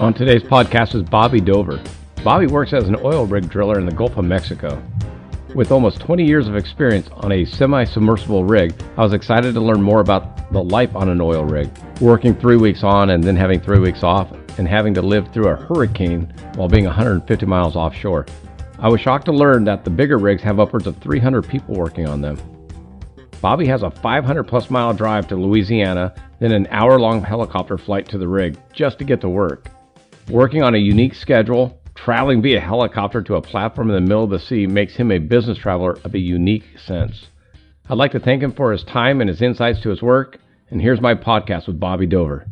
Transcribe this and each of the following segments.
On today's podcast is Bobby Dover. Bobby works as an oil rig driller in the Gulf of Mexico. With almost 20 years of experience on a semi-submersible rig, I was excited to learn more about the life on an oil rig, working 3 weeks on and then having 3 weeks off, and having to live through a hurricane while being 150 miles offshore. I was shocked to learn that the bigger rigs have upwards of 300 people working on them. Bobby has a 500-plus mile drive to Louisiana, then an hour-long helicopter flight to the rig just to get to work. Working on a unique schedule, traveling via helicopter to a platform in the middle of the sea makes him a business traveler of a unique sense. I'd like to thank him for his time and his insights to his work, and here's my podcast with Bobby Dover.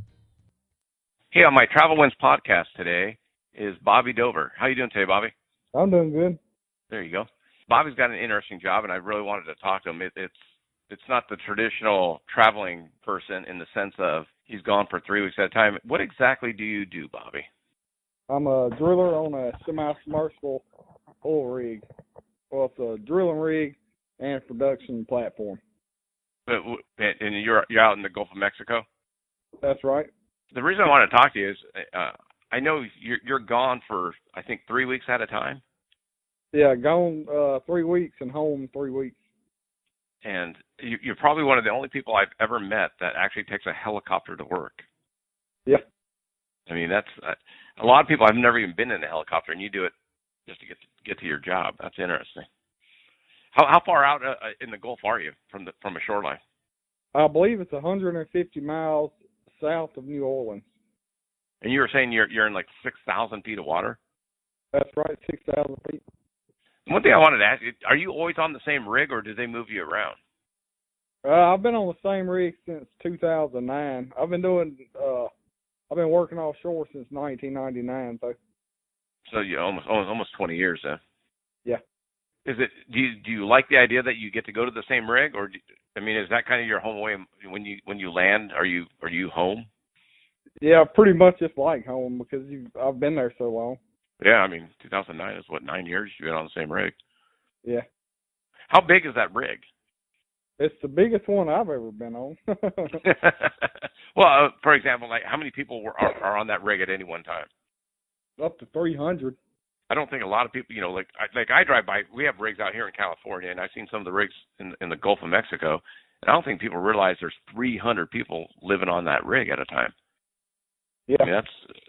Hey, on my Travel Wins podcast today is Bobby Dover. How you doing today, Bobby? I'm doing good. There you go. Bobby's got an interesting job, and I really wanted to talk to him. It's not the traditional traveling person in the sense of he's gone for 3 weeks at a time. What exactly do you do, Bobby? I'm a driller on a semi-submersible oil rig. Well, it's a drilling rig and a production platform. And you're out in the Gulf of Mexico? That's right. The reason I want to talk to you is I know you're gone for, I think, 3 weeks at a time? Yeah, gone 3 weeks and home 3 weeks. And you're probably one of the only people I've ever met that actually takes a helicopter to work. Yeah. I mean, that's a lot of people. I've never even been in a helicopter, and you do it just to get to your job. That's interesting. How far out in the Gulf are you from a shoreline? I believe it's 150 miles south of New Orleans. And you were saying you're in like 6,000 feet of water? That's right, 6,000 feet. One thing I wanted to ask you, are you always on the same rig, or do they move you around? I've been on the same rig since 2009. I've been working offshore since 1999, though. So you almost 20 years then. Yeah. Do you like the idea that you get to go to the same rig, or is that kind of your home away when you land? Are you home? Yeah, pretty much just like home because I've been there so long. Yeah, 2009 is 9 years you've been on the same rig. Yeah. How big is that rig? It's the biggest one I've ever been on. Well, for example, like how many people are on that rig at any one time? Up to 300. I don't think a lot of people, like I drive by. We have rigs out here in California, and I've seen some of the rigs in the Gulf of Mexico, and I don't think people realize there's 300 people living on that rig at a time. Yeah. That's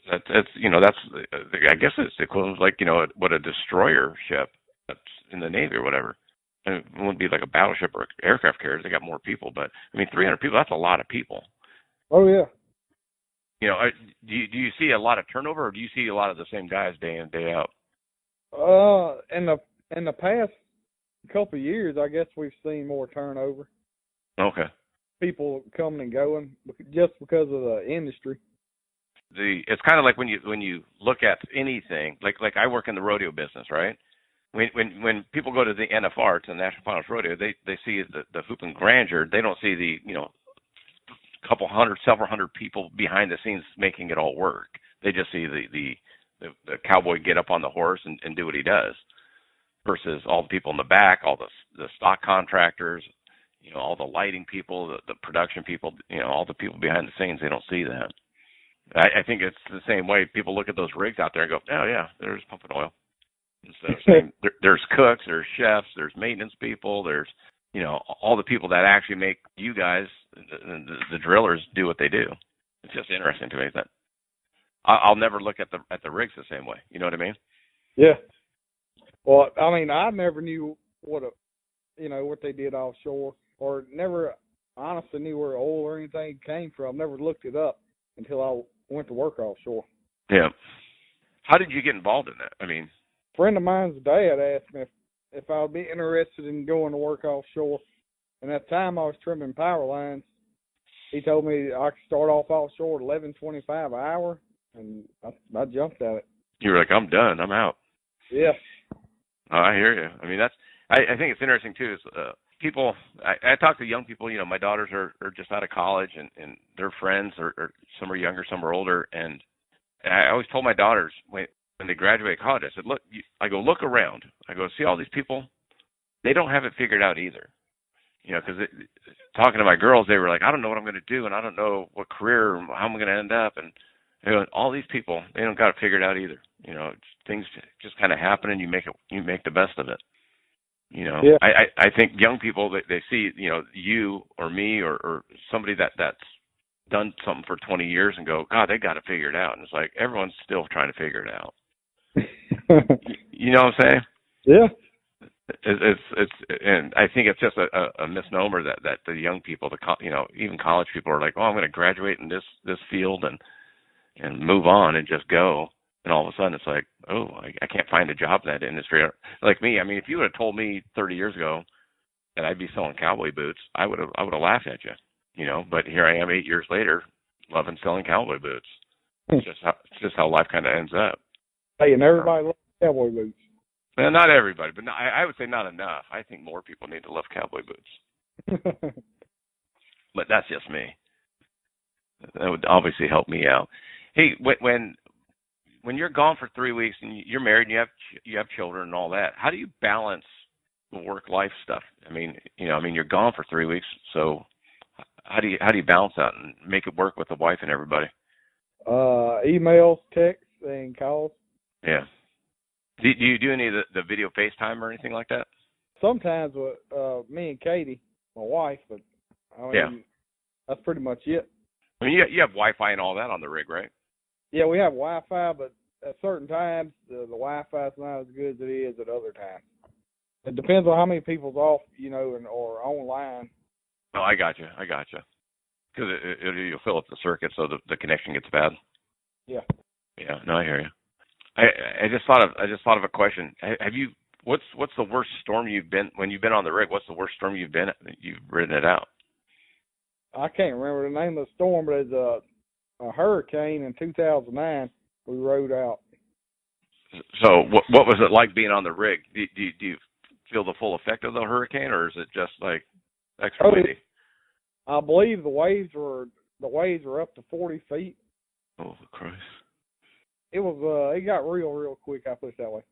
I guess it's equivalent like what a destroyer ship that's in the Navy or whatever. And it wouldn't be like a battleship or aircraft carrier. They got more people, but 300 people, that's a lot of people. Oh yeah. Do you see a lot of turnover, or do you see a lot of the same guys day in, day out? In the past couple of years, I guess we've seen more turnover. Okay. People coming and going just because of the industry. It's kind of like when you look at anything, like I work in the rodeo business, right? When people go to the NFR, to the National Finals Rodeo, they see the hoop and grandeur. They don't see the several hundred people behind the scenes making it all work. They just see the cowboy get up on the horse and do what he does, versus all the people in the back, all the stock contractors, all the lighting people, the production people, all the people behind the scenes. They don't see that. I think it's the same way. People look at those rigs out there and go, oh yeah, there's pumping oil. Instead of saying there's cooks, there's chefs, there's maintenance people, there's all the people that actually make you guys, the drillers, do what they do. It's just interesting to me that I'll never look at the rigs the same way. You know what I mean? Yeah. Well, I never knew what they did offshore, or never honestly knew where oil or anything came from. Never looked it up until I went to work offshore. Yeah. How did you get involved in that? A friend of mine's dad asked me if I would be interested in going to work offshore. And at the time I was trimming power lines. He told me I could start off offshore at $11.25 an hour, and I jumped at it. You were like, I'm done. I'm out. Yeah. Oh, I hear you. I think it's interesting too. Is people, I talk to young people. My daughters are just out of college, and their friends are some are younger, some are older, and I always told my daughters when they graduate college, I said, look around. I go, see all these people? They don't have it figured out either. Because talking to my girls, they were like, I don't know what I'm going to do, and I don't know what career, how I'm going to end up. And You know, all these people, they don't got it figured out either. You know, things just kind of happen, and you make the best of it. You know, Yeah. I think young people, they see, you know, you or me or somebody that's done something for 20 years and go, God, they got it figured out. And it's like everyone's still trying to figure it out. You know what I'm saying? Yeah. It's and I think it's just a misnomer that the young people, you know, even college people are like, oh, I'm going to graduate in this field and move on and just go. And all of a sudden it's like, oh, I can't find a job in that industry. Like me, I mean, if you would have told me 30 years ago that I'd be selling cowboy boots, I would have laughed at you, you know. But here I am 8 years later, loving selling cowboy boots. It's just how life kind of ends up. Hey, and everybody loves cowboy boots. Well, not everybody, but I would say not enough. I think more people need to love cowboy boots. But that's just me. That would obviously help me out. Hey, when you're gone for 3 weeks and you're married and you have children and all that, how do you balance the work-life stuff? I mean, you're gone for 3 weeks, so how do you balance that and make it work with the wife and everybody? Emails, texts, and calls. Yeah. Do you do any of the video FaceTime or anything like that? Sometimes with me and Katie, my wife, but I mean, that's pretty much it. I mean, you have Wi-Fi and all that on the rig, right? Yeah, we have Wi-Fi, but at certain times the Wi-Fi is not as good as it is at other times. It depends on how many people's off, you know, or online. Oh, I got you. Because you'll fill up the circuit so the connection gets bad. Yeah. Yeah. No, I hear you. I just thought of a question. Have you? What's the worst storm you've been when you've been on the rig? What's the worst storm you've ridden it out? I can't remember the name of the storm, but it's a hurricane in 2009 we rode out. So what was it like being on the rig? Do you feel the full effect of the hurricane, or is it just like extra windy? I believe the waves were up to 40 feet. Oh, Christ! It was it got real quick. I put it that way.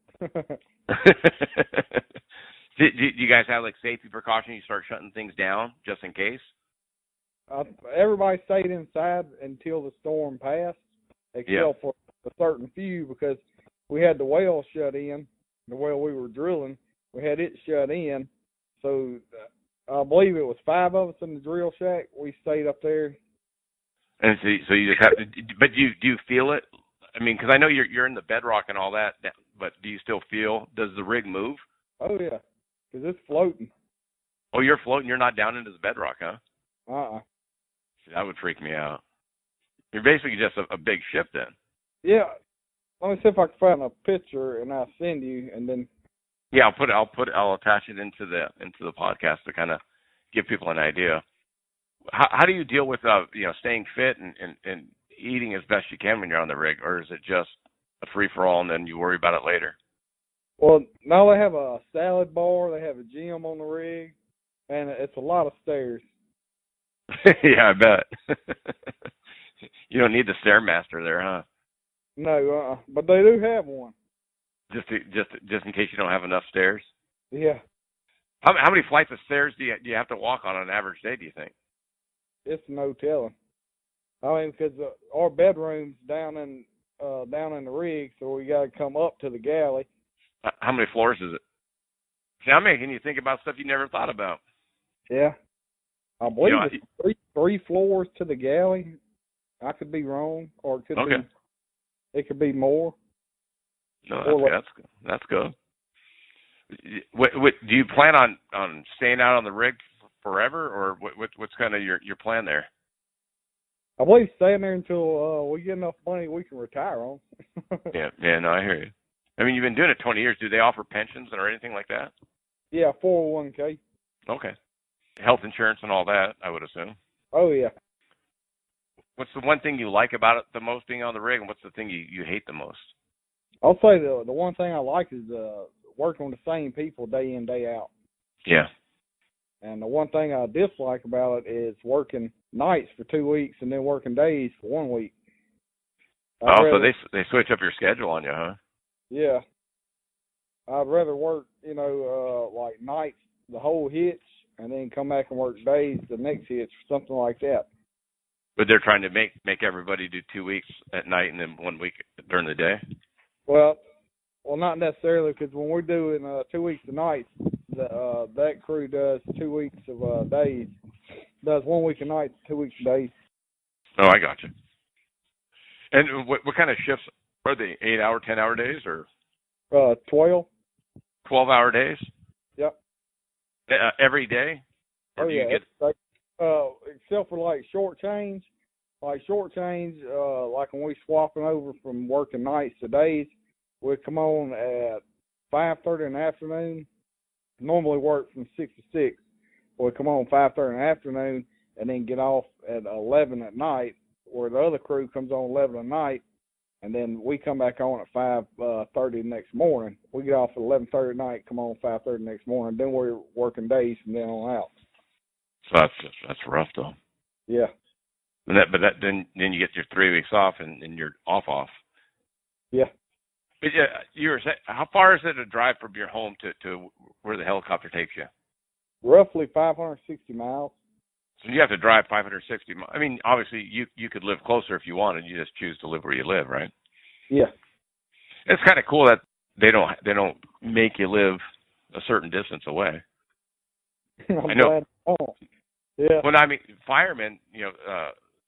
Do you guys have like safety precautions? You start shutting things down just in case? Everybody stayed inside until the storm passed, except for a certain few, because we had the well shut in. The well we were drilling, we had it shut in. So I believe it was 5 of us in the drill shack. We stayed up there. And so you just have to. But do you feel it? I mean, because I know you're in the bedrock and all that, but do you still feel? Does the rig move? Oh yeah, because it's floating. Oh, you're floating. You're not down into the bedrock, huh? That would freak me out. You're basically just a big ship then. Yeah. Let me see if I can find a picture and I'll send you, and then. Yeah, I'll attach it into the podcast to kind of give people an idea. How do you deal with staying fit and eating as best you can when you're on the rig, or is it just a free for all and then you worry about it later? Well, now they have a salad bar, they have a gym on the rig, and it's a lot of stairs. Yeah, I bet. You don't need the Stairmaster there, huh? No, but they do have one. Just in case you don't have enough stairs. Yeah. How many flights of stairs do you have to walk on an average day? Do you think? It's no telling. I mean, because our bedroom's down in the rig, so we got to come up to the galley. How many floors is it? See, I'm making you think about stuff you never thought about. Yeah. I believe it's three floors to the galley. I could be wrong, or it could be more. No, that's good. What do you plan on staying out on the rig forever, or what's kind of your plan there? I believe staying there until we get enough money we can retire on. Yeah, no, I hear you. I mean, you've been doing it 20 years. Do they offer pensions or anything like that? Yeah, 401k. Okay. Health insurance and all that, I would assume. Oh, yeah. What's the one thing you like about it the most being on the rig, and what's the thing you hate the most? I'll say the one thing I like is working with the same people day in, day out. Yeah. And the one thing I dislike about it is working nights for 2 weeks and then working days for 1 week. So they switch up your schedule on you, huh? Yeah. I'd rather work, like nights the whole hitch and then come back and work days the next hitch, something like that. But they're trying to make everybody do 2 weeks at night and then 1 week during the day. Well, not necessarily, because when we're doing 2 weeks a night, that crew does 2 weeks of days. Does 1 week a night, 2 weeks a days. Oh, I got you. And what kind of shifts are they? 8-hour, 10-hour days, or 12. 12-hour days? Yep. Every day? Or do you get... except for like short change. Like when we swapping over from working nights to days, we come on at 5:30 in the afternoon. Normally work from 6 to 6. We come on 5:30 in the afternoon and then get off at 11 at night, where the other crew comes on 11 at night, and then we come back on at 5:30 the next morning. We get off at 11:30 at night, come on 5:30 the next morning. Then we're working days from then on out. So that's rough though. Yeah. Then you get your 3 weeks off and you're off. Yeah. But yeah, you were saying, how far is it to drive from your home to where the helicopter takes you? Roughly 560 miles. So you have to drive 560 miles. I mean, obviously you could live closer if you wanted. You just choose to live where you live, right? Yeah. It's kind of cool that they don't make you live a certain distance away. I'm I know. glad. Oh. Yeah. Well, I mean, firemen,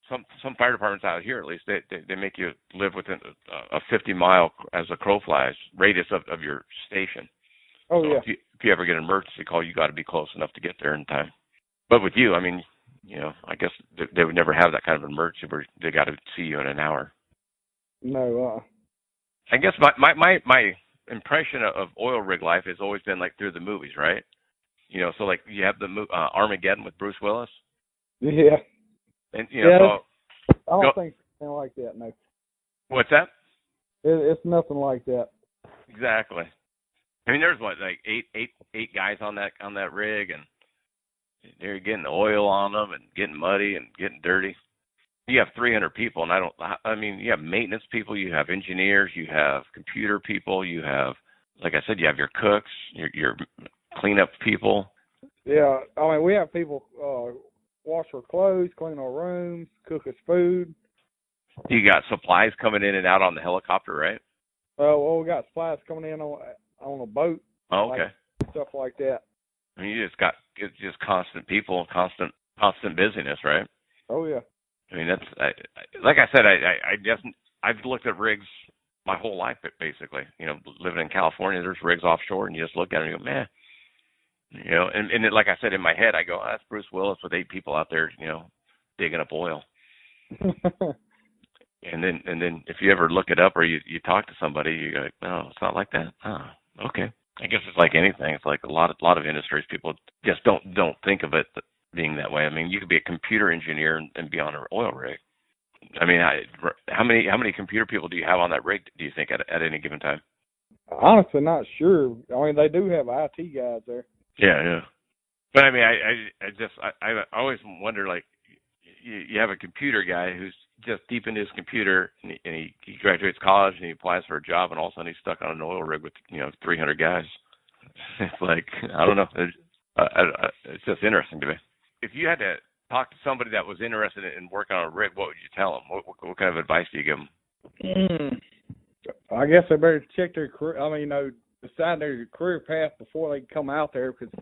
some fire departments out here, at least, they make you live within a 50-mile, as a crow flies, radius of your station. Oh, so yeah. If you ever get an emergency call, you got to be close enough to get there in time. But with you, I mean, I guess they would never have that kind of emergency where they got to see you in an hour. No. I guess my impression of oil rig life has always been like through the movies, right? So like you have the Armageddon with Bruce Willis. Yeah. And I don't think it's anything like that. No. What's that? It's nothing like that. Exactly. I mean, there's like eight guys on that rig, and they're getting oil on them and getting muddy and getting dirty. You have 300 people, and you have maintenance people, you have engineers, you have computer people, you have, like I said, you have your cooks, your cleanup people. Yeah, I mean, we have people wash our clothes, clean our rooms, cook us food. You got supplies coming in and out on the helicopter, right? Well, we got supplies coming in on a boat. Oh, okay. Stuff like that. I mean, it's just constant people, constant busyness, right? Oh yeah. I mean, that's like I said, I've looked at rigs my whole life, basically. Living in California, there's rigs offshore, and you just look at it and you go, man. And like I said, in my head, I go, oh, that's Bruce Willis with 8 people out there, digging up oil. and then if you ever look it up or you talk to somebody, you go, no, it's not like that. Oh, okay. I guess it's like anything. It's like a lot of industries. People just don't think of it being that way. I mean, you could be a computer engineer and be on an oil rig. I mean, how many computer people do you have on that rig? Do you think at any given time? Honestly, not sure. I mean, they do have IT guys there. Yeah. But I mean, I always wonder, like, you have a computer guy who's just deep into his computer, and he graduates college and he applies for a job, and all of a sudden he's stuck on an oil rig with 300 guys. It's like, I don't know. It's just interesting to me. If you had to talk to somebody that was interested in working on a rig, what would you tell them? What kind of advice do you give them? I guess they better check their career. I mean, decide their career path before they come out there, because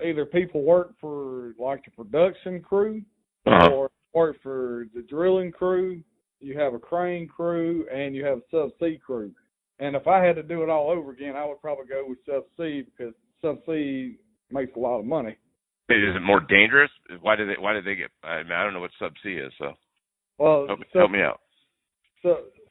either people work for like the production crew or work for the drilling crew. You have a crane crew and you have a subsea crew. And if I had to do it all over again, I would probably go with subsea, because subsea makes a lot of money. Is it more dangerous? Why did they get? I mean, I don't know what subsea is, so help me out.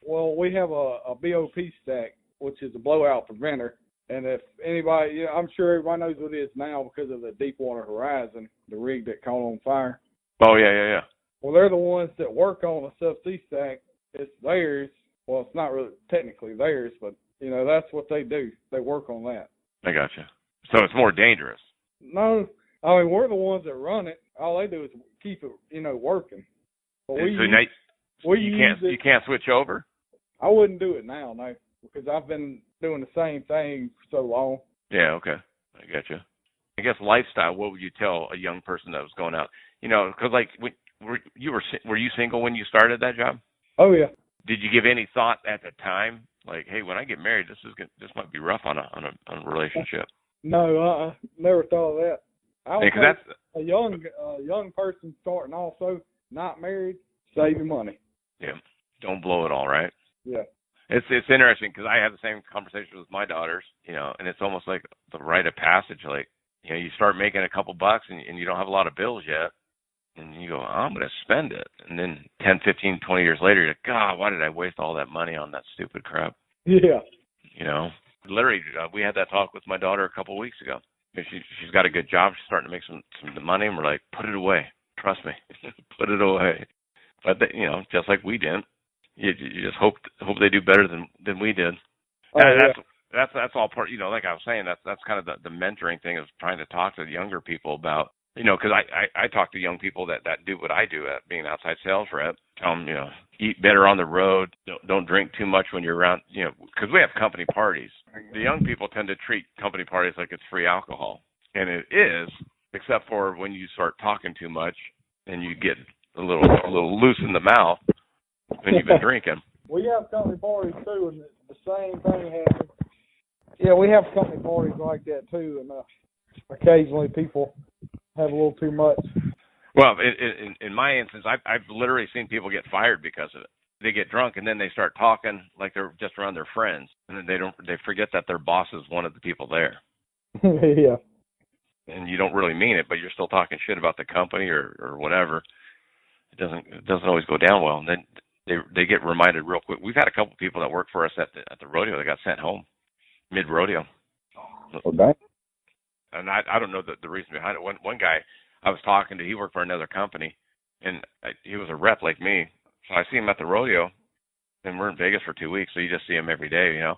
Well, we have a BOP stack, which is a blowout preventer. And if anybody, I'm sure everybody knows what it is now because of the Deepwater Horizon, the rig that caught on fire. Oh, yeah. Well, they're the ones that work on a subsea stack. It's theirs. Well, it's not really technically theirs, but, that's what they do. They work on that. I gotcha. So it's more dangerous. No, I mean, we're the ones that run it. All they do is keep it, working. But you can't switch over? I wouldn't do it now, no, because I've been doing the same thing for so long. Yeah, okay. I gotcha. I guess lifestyle, what would you tell a young person that was going out? Because like were you single when you started that job? Oh yeah. Did you give any thought at the time, like, hey, when I get married, this might be rough on a relationship? No, never thought of that. I would Because say a young person starting also not married, save your money. Yeah, don't blow it all, right? Yeah. It's interesting because I have the same conversation with my daughters, and it's almost like the rite of passage. Like, you start making a couple bucks and you don't have a lot of bills yet, and you go, I'm going to spend it. And then 10, 15, 20 years later, you're like, God, why did I waste all that money on that stupid crap? Yeah. Literally, we had that talk with my daughter a couple of weeks ago. She's got a good job. She's starting to make some money, and we're like, put it away. Trust me, put it away. But just like we did, you just hope they do better than we did. Oh, yeah. That's all part. Like I was saying, that's kind of the mentoring thing, of trying to talk to the younger people about. Because I talk to young people that do what I do at being an outside sales rep. Tell them, eat better on the road. Don't drink too much when you're around, because we have company parties. The young people tend to treat company parties like it's free alcohol. And it is, except for when you start talking too much and you get a little loose in the mouth when you've been drinking. We have company parties too, and the same thing happens. Yeah, we have company parties like that too, and occasionally people have a little too much. Well, in my instance, I've literally seen people get fired because of it. They get drunk and then they start talking like they're just around their friends, and then they forget that their boss is one of the people there. Yeah. And you don't really mean it, but you're still talking shit about the company or whatever. It doesn't always go down well, and then they get reminded real quick. We've had a couple people that work for us at the rodeo that got sent home mid rodeo. Okay. And I don't know the reason behind it. One guy I was talking to, he worked for another company, and he was a rep like me. So I see him at the rodeo, and we're in Vegas for 2 weeks, so you just see him every day, And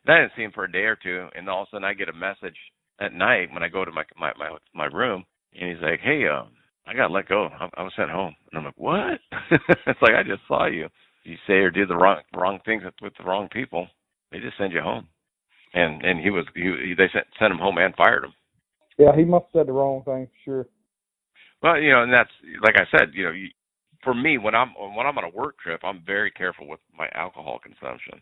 I didn't see him for a day or two, and all of a sudden I get a message at night when I go to my room, and he's like, hey, I got let go. I was sent home. And I'm like, what? It's like, I just saw you. You say or do the wrong things with the wrong people, they just send you home. And they sent him home and fired him. Yeah, he must have said the wrong thing, for sure. Well, and that's, like I said, for me, when I'm on a work trip, I'm very careful with my alcohol consumption,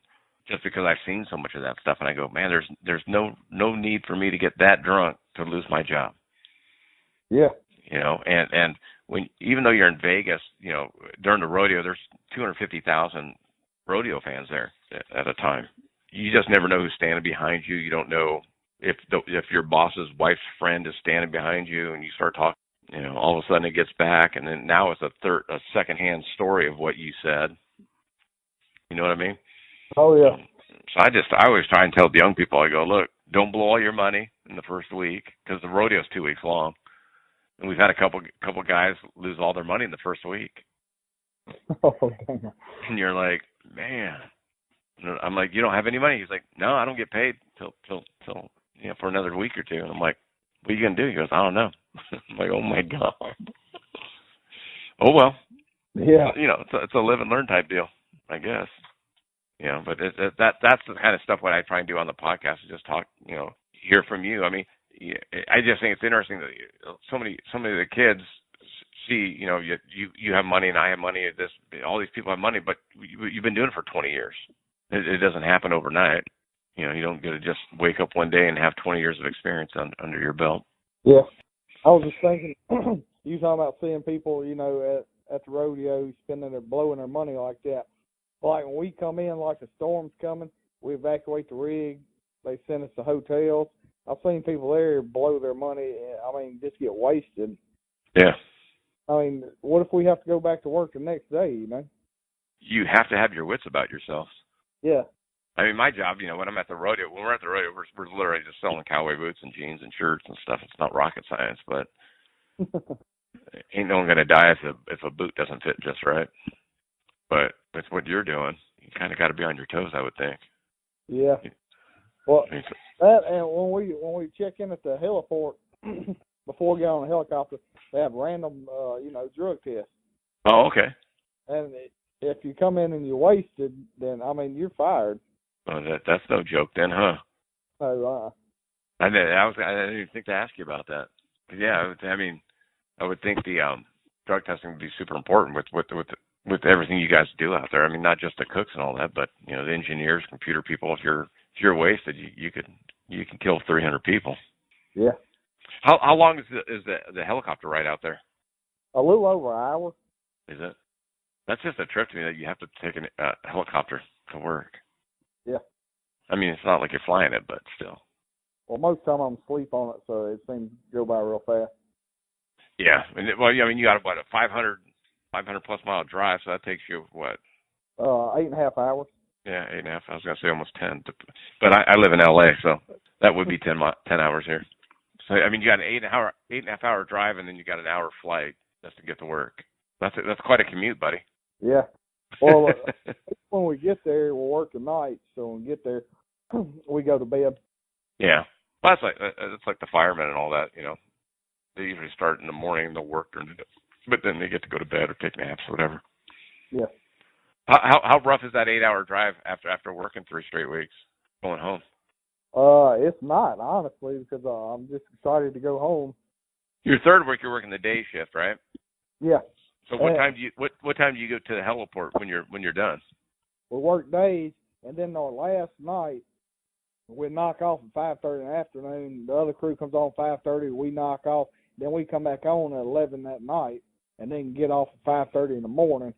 just because I've seen so much of that stuff, and I go, man, there's no need for me to get that drunk to lose my job. Yeah. And even though you're in Vegas, during the rodeo, there's 250,000 rodeo fans there at a time. You just never know who's standing behind you. You don't know if your boss's wife's friend is standing behind you, and you start talking. All of a sudden it gets back, and then now it's a secondhand story of what you said. You know what I mean? Oh yeah. So I always try and tell the young people, I go, look, don't blow all your money in the first week, because the rodeo's 2 weeks long, and we've had a couple guys lose all their money in the first week. Oh damn. And you're like, man. I'm like, you don't have any money? He's like, no, I don't get paid till for another week or two. And I'm like, what are you gonna do? He goes, I don't know. I'm like, oh my God. Oh well. Yeah. It's a live and learn type deal, I guess. But that's the kind of stuff what I try and do on the podcast, is just talk, hear from you. I mean, I just think it's interesting that so many of the kids see, you have money and I have money. All these people have money, but you've been doing it for 20 years. It doesn't happen overnight. You don't get to just wake up one day and have 20 years of experience under your belt. Yeah. I was just thinking, you talking about seeing people, at the rodeo blowing their money like that. Like when we come in, like a storm's coming, we evacuate the rig. They send us to hotels. I've seen people there blow their money. Just get wasted. Yeah. What if we have to go back to work the next day, You have to have your wits about yourself. Yeah. My job, when we're at the rodeo, we're literally just selling cowboy boots and jeans and shirts and stuff. It's not rocket science, but ain't no one going to die if a boot doesn't fit just right. But with what you're doing, you kind of got to be on your toes, I would think. Yeah. Well, that, and when we check in at the heliport before we get on the helicopter, they have random, drug tests. Oh, okay. And if you come in and you're wasted, then you're fired. Oh, that's no joke, then, huh? Oh, I didn't even think to ask you about that. Yeah, I would think drug testing would be super important with everything you guys do out there. I mean, not just the cooks and all that, but you know, the engineers, computer people. If you're wasted, you can kill 300 people. Yeah. How long is the helicopter ride out there? A little over an hour. Is it? That's just a trip to me that you have to take a helicopter to work. Yeah. I mean, it's not like you're flying it, but still. Well, most of the time I'm asleep on it, so it seems to go by real fast. Yeah. Well, I mean, you got what, a 500 plus mile drive, so that takes you what? 8.5 hours. Yeah, 8.5. I was gonna say almost 10. But I live in LA, so that would be 10 hours here. So I mean, you got an 8.5 hour drive, and then you got an hour flight just to get to work. That's quite a commute, buddy. Yeah. Well, when we get there, we'll work at night. So when we get there, we go to bed. Yeah. Well, it's like the firemen and all that. You know, they usually start in the morning and they'll work during the day, but then they get to go to bed or take naps or whatever. Yeah. How rough is that 8 hour drive after working 3 straight weeks going home? It's not, honestly, because I'm just excited to go home. Your third week, you're working the day shift, right? Yeah. So what time do you go to the heliport when you're done? We work days, and then our last night we knock off at 5:30 in the afternoon. The other crew comes on 5:30. We knock off. Then we come back on at 11 that night, and then get off at 5:30 in the morning.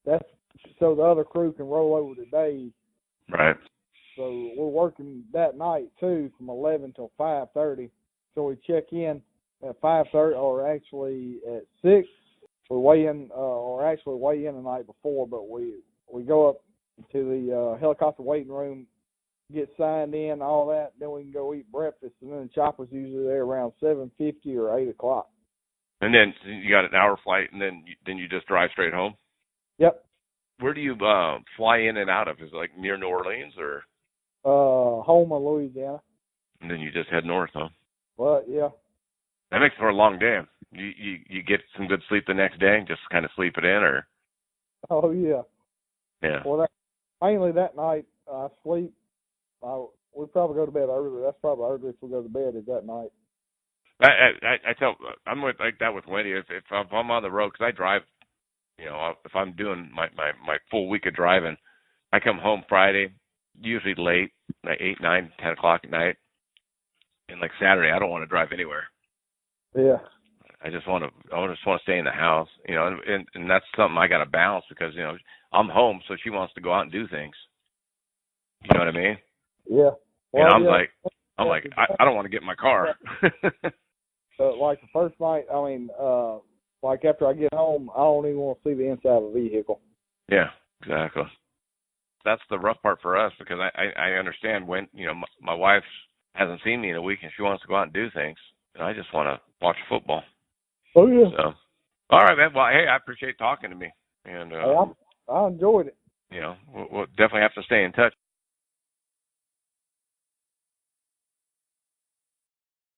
That's so the other crew can roll over the days. Right. So we're working that night too, from 11 till 5:30. So we check in at 5:30, or actually at 6. We weigh in, or actually weigh in the night before, but we go up to the helicopter waiting room, get signed in, all that. Then we can go eat breakfast, and then the chopper's usually there around 7:50 or 8 o'clock. And then you got an hour flight, and then you just drive straight home. Yep. Where do you fly in and out of? Is it like near New Orleans or? Houma, Louisiana. And then you just head north, huh? Well, yeah. That makes for a long day. You get some good sleep the next day and just kind of sleep it in, or? Oh, yeah. Yeah. Well, mainly that night I sleep. We probably go to bed early. That's probably the earliest we go to bed is that night. I'm like that with Wendy. If I'm on the road, because I drive, you know, if I'm doing my full week of driving, I come home Friday, usually late, like 8, 9, 10 o'clock at night. And like Saturday, I don't want to drive anywhere. Yeah. I just want to stay in the house, you know, and that's something I got to balance because, you know, I'm home, so she wants to go out and do things. You know what I mean? Yeah. Well, and I'm like, I don't want to get in my car. Like the first night, I mean, like after I get home, I don't even want to see the inside of the vehicle. Yeah, exactly. That's the rough part for us because I understand when, you know, my wife hasn't seen me in a week and she wants to go out and do things. And I just want to watch football. Oh, yeah. So, all right, man. Well, hey, I appreciate talking to me. And I enjoyed it. You know, we'll definitely have to stay in touch.